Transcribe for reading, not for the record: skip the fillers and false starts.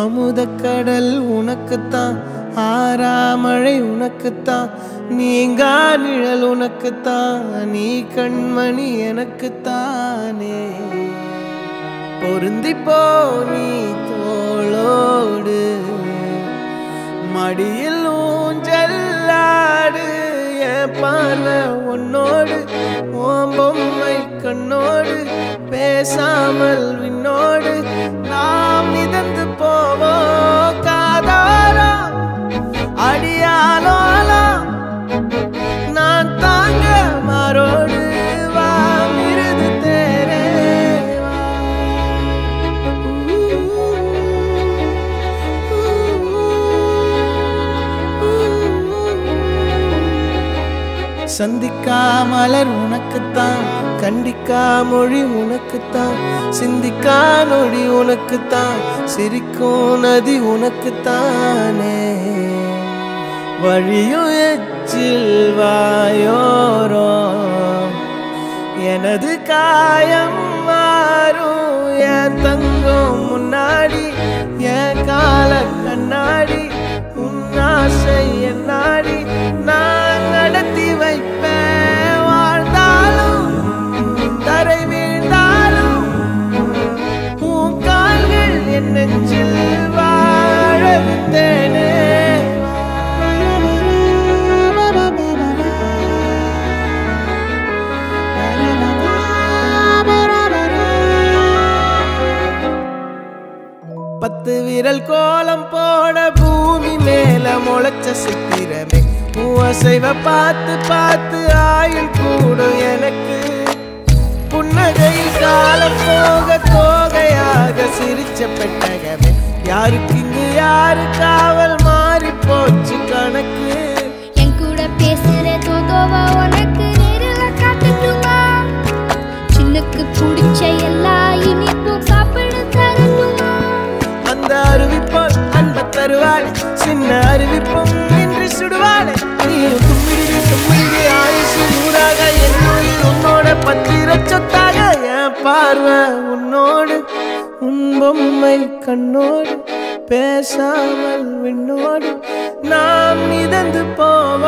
அமுதக்கடல் உனக்குத்தான், ஆறாமழை உனக்குத்தான், நீங்கா நிழல் உனக்குத்தான், நீ கண்மணி எனக்குத்தானே. பொருந்திப்போ நீ தோளோடு, மடியில் ஊஞ்சல்லாடு, என் பார்வை உன்னோடு, ஓம் பொம்மை கண்ணோடு, பேசாமல் விண்ணோடு நாம் மிதந்து போவோம் காதாரா அடியாலோலா, நான் தாங்க மாறோடு வா மிருது தேரே சந்திக்கா மலர் உனக்குத்தான், கண்டிக்கா மொழி உனக்குத்தான், சிந்திக்கா நொடி உனக்குத்தான், சிரிக்கும் நதி உனக்குத்தானே. வழியும் எச்சில் வாயோரோ எனது காயம் மாறும், என் தங்கம் முன்னாடி என் கால கண்ணாடி, உன் ஆசை என்னாடி நான் நடத்தி வைப்பேன். வாழ்ந்தாலும் தரை வீழ்ந்தாலும் உன் கால்கள் என் நெஞ்சில் வாழ விட்டேனே. பத்து விரல் கோலம் போட பூமி மேல முளைச்ச சித்திரமே, அசைவ பார்த்து பார்த்து ஆயுள் கூடும் எனக்கு. புன்னகையில் காலம் போக தோகையாக சிரிச்ச பெட்டகமே, யாருக்கு இங்கு யாரு காவல் மாறி போச்சு கணக்கு. என் கூட பேசுற தோதோவா உனக்கு நேரில் காட்டட்டுமா, சின்னக்கு பிடிச்ச எல்லா இனிப்பும் சாப்பிட தரட்டுமா. அந்த அறிவிப்போல் அன்ப தருவாள், சின்ன அறிவிப்பும் இன்று சுடுவாள். நீயும் தும்மிடி தும்மிடி ஆயுசு நூறாக, என் உயிர் உன்னோட பத்திர சொத்தாக, என் பார்வை உன்னோடு, உன் பொம்மை கண்ணோடு, பேசாமல் விண்ணோடு நாம் மிதந்து போவ